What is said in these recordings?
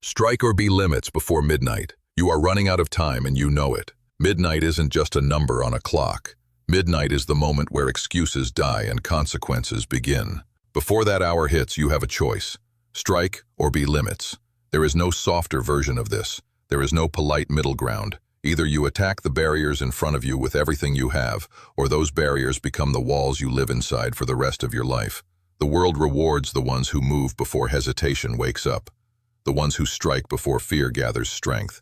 Strike or be limits before midnight. You are running out of time and you know it. Midnight isn't just a number on a clock. Midnight is the moment where excuses die and consequences begin. Before that hour hits, you have a choice. Strike or be limits. There is no softer version of this. There is no polite middle ground. Either you attack the barriers in front of you with everything you have, or those barriers become the walls you live inside for the rest of your life. The world rewards the ones who move before hesitation wakes up. The ones who strike before fear gathers strength.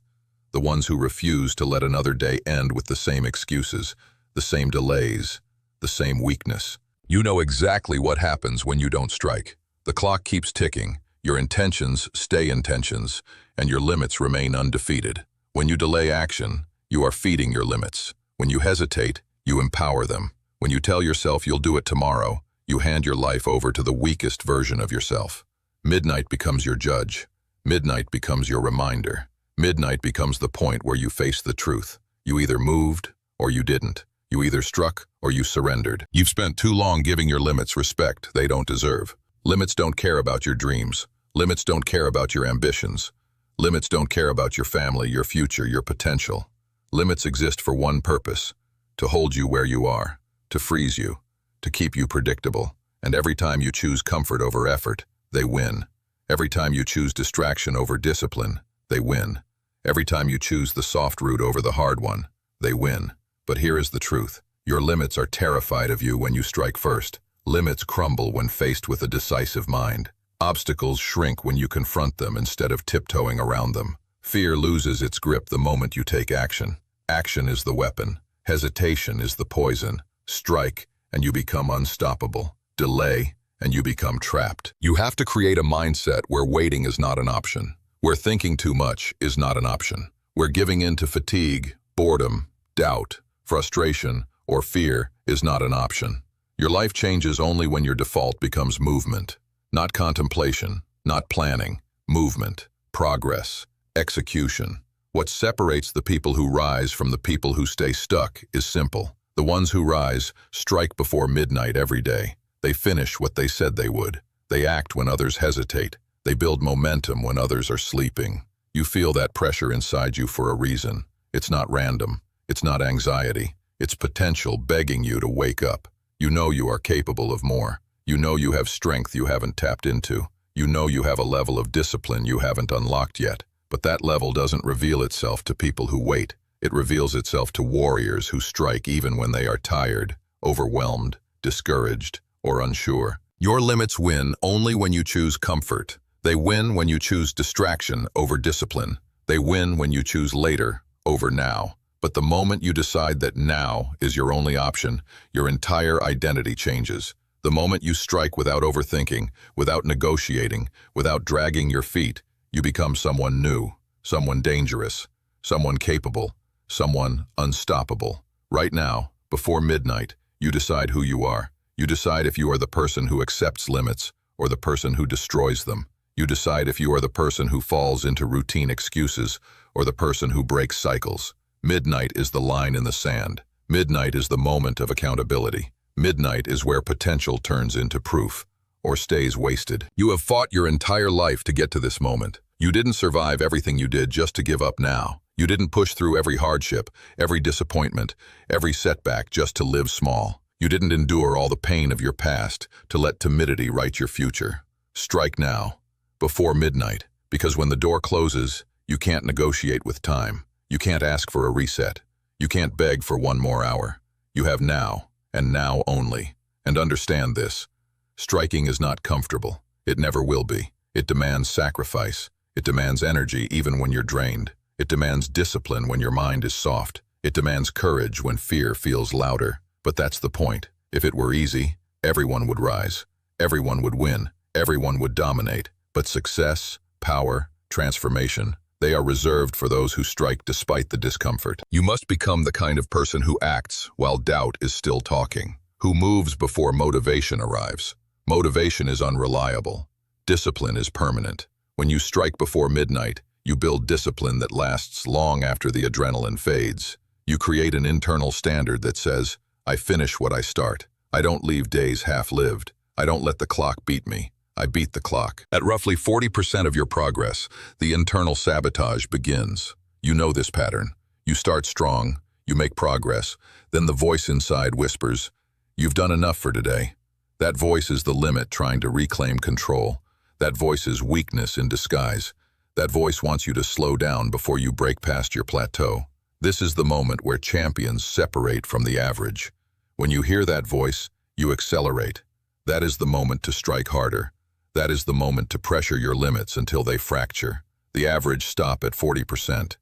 The ones who refuse to let another day end with the same excuses, the same delays, the same weakness. You know exactly what happens when you don't strike. The clock keeps ticking, your intentions stay intentions, and your limits remain undefeated. When you delay action, you are feeding your limits. When you hesitate, you empower them. When you tell yourself you'll do it tomorrow, you hand your life over to the weakest version of yourself. Midnight becomes your judge. Midnight becomes your reminder. Midnight becomes the point where you face the truth. You either moved or you didn't. You either struck or you surrendered. You've spent too long giving your limits respect they don't deserve. Limits don't care about your dreams. Limits don't care about your ambitions. Limits don't care about your family, your future, your potential. Limits exist for one purpose: to hold you where you are, to freeze you, to keep you predictable. And every time you choose comfort over effort, they win. Every time you choose distraction over discipline, they win. Every time you choose the soft route over the hard one, they win. But here is the truth. Your limits are terrified of you when you strike first. Limits crumble when faced with a decisive mind. Obstacles shrink when you confront them instead of tiptoeing around them. Fear loses its grip the moment you take action. Action is the weapon. Hesitation is the poison. Strike, and you become unstoppable. Delay, and you become trapped. You have to create a mindset where waiting is not an option, where thinking too much is not an option, where giving in to fatigue, boredom, doubt, frustration, or fear is not an option. Your life changes only when your default becomes movement. Not contemplation, not planning, movement, progress, execution. What separates the people who rise from the people who stay stuck is simple. The ones who rise strike before midnight every day. They finish what they said they would. They act when others hesitate. They build momentum when others are sleeping. You feel that pressure inside you for a reason. It's not random. It's not anxiety. It's potential begging you to wake up. You know you are capable of more. You know you have strength you haven't tapped into. You know you have a level of discipline you haven't unlocked yet. But that level doesn't reveal itself to people who wait. It reveals itself to warriors who strike even when they are tired, overwhelmed, discouraged, or unsure. Your limits win only when you choose comfort. They win when you choose distraction over discipline. They win when you choose later over now. But the moment you decide that now is your only option, your entire identity changes. The moment you strike without overthinking, without negotiating, without dragging your feet, you become someone new, someone dangerous, someone capable, someone unstoppable. Right now, before midnight, you decide who you are. You decide if you are the person who accepts limits or the person who destroys them. You decide if you are the person who falls into routine excuses or the person who breaks cycles. Midnight is the line in the sand. Midnight is the moment of accountability. Midnight is where potential turns into proof or stays wasted. You have fought your entire life to get to this moment. You didn't survive everything you did just to give up now. You didn't push through every hardship, every disappointment, every setback just to live small. You didn't endure all the pain of your past to let timidity write your future. Strike now, before midnight, because when the door closes, you can't negotiate with time. You can't ask for a reset. You can't beg for one more hour. You have now, and now only. And understand this. Striking is not comfortable. It never will be. It demands sacrifice. It demands energy even when you're drained. It demands discipline when your mind is soft. It demands courage when fear feels louder. But that's the point. If it were easy, everyone would rise. Everyone would win. Everyone would dominate. But success, power, transformation, they are reserved for those who strike despite the discomfort. You must become the kind of person who acts while doubt is still talking, who moves before motivation arrives. Motivation is unreliable. Discipline is permanent. When you strike before midnight, you build discipline that lasts long after the adrenaline fades. You create an internal standard that says, I finish what I start. I don't leave days half-lived. I don't let the clock beat me. I beat the clock. At roughly 40% of your progress, the internal sabotage begins. You know this pattern. You start strong, you make progress, then the voice inside whispers, "You've done enough for today." That voice is the limit trying to reclaim control. That voice is weakness in disguise. That voice wants you to slow down before you break past your plateau. This is the moment where champions separate from the average. When you hear that voice, you accelerate. That is the moment to strike harder. That is the moment to pressure your limits until they fracture. The average stop at 40%.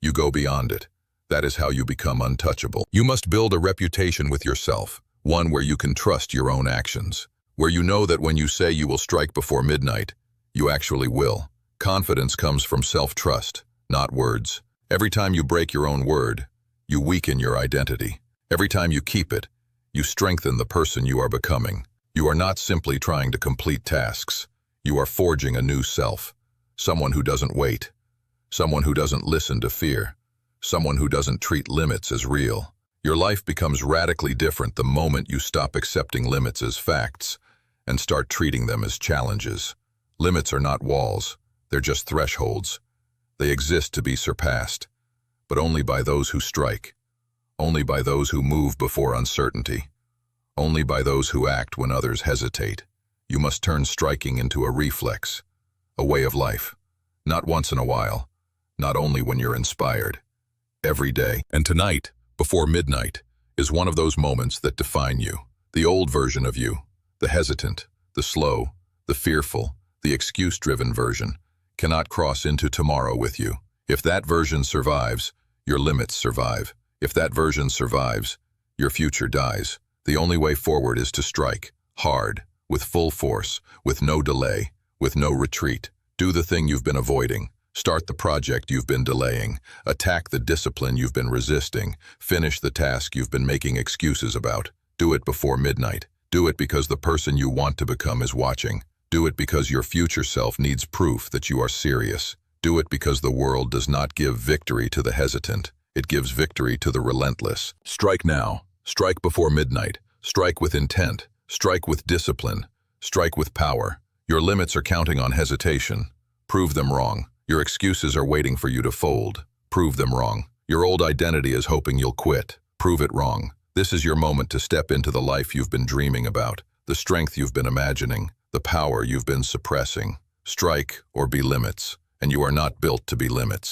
You go beyond it. That is how you become untouchable. You must build a reputation with yourself, one where you can trust your own actions, where you know that when you say you will strike before midnight, you actually will. Confidence comes from self-trust, not words. Every time you break your own word, you weaken your identity. Every time you keep it, you strengthen the person you are becoming. You are not simply trying to complete tasks. You are forging a new self, someone who doesn't wait, someone who doesn't listen to fear, someone who doesn't treat limits as real. Your life becomes radically different the moment you stop accepting limits as facts and start treating them as challenges. Limits are not walls, they're just thresholds. They exist to be surpassed, but only by those who strike, only by those who move before uncertainty, only by those who act when others hesitate. You must turn striking into a reflex, a way of life, not once in a while, not only when you're inspired. Every day. And tonight, before midnight, is one of those moments that define you. The old version of you, the hesitant, the slow, the fearful, the excuse-driven version, cannot cross into tomorrow with you. If that version survives, your limits survive. If that version survives, your future dies. The only way forward is to strike, hard, with full force, with no delay, with no retreat. Do the thing you've been avoiding. Start the project you've been delaying. Attack the discipline you've been resisting. Finish the task you've been making excuses about. Do it before midnight. Do it because the person you want to become is watching. Do it because your future self needs proof that you are serious. Do it because the world does not give victory to the hesitant. It gives victory to the relentless. Strike now. Strike before midnight. Strike with intent. Strike with discipline. Strike with power. Your limits are counting on hesitation. Prove them wrong. Your excuses are waiting for you to fold. Prove them wrong. Your old identity is hoping you'll quit. Prove it wrong. This is your moment to step into the life you've been dreaming about, the strength you've been imagining, the power you've been suppressing. Strike or be limits, and you are not built to be limits.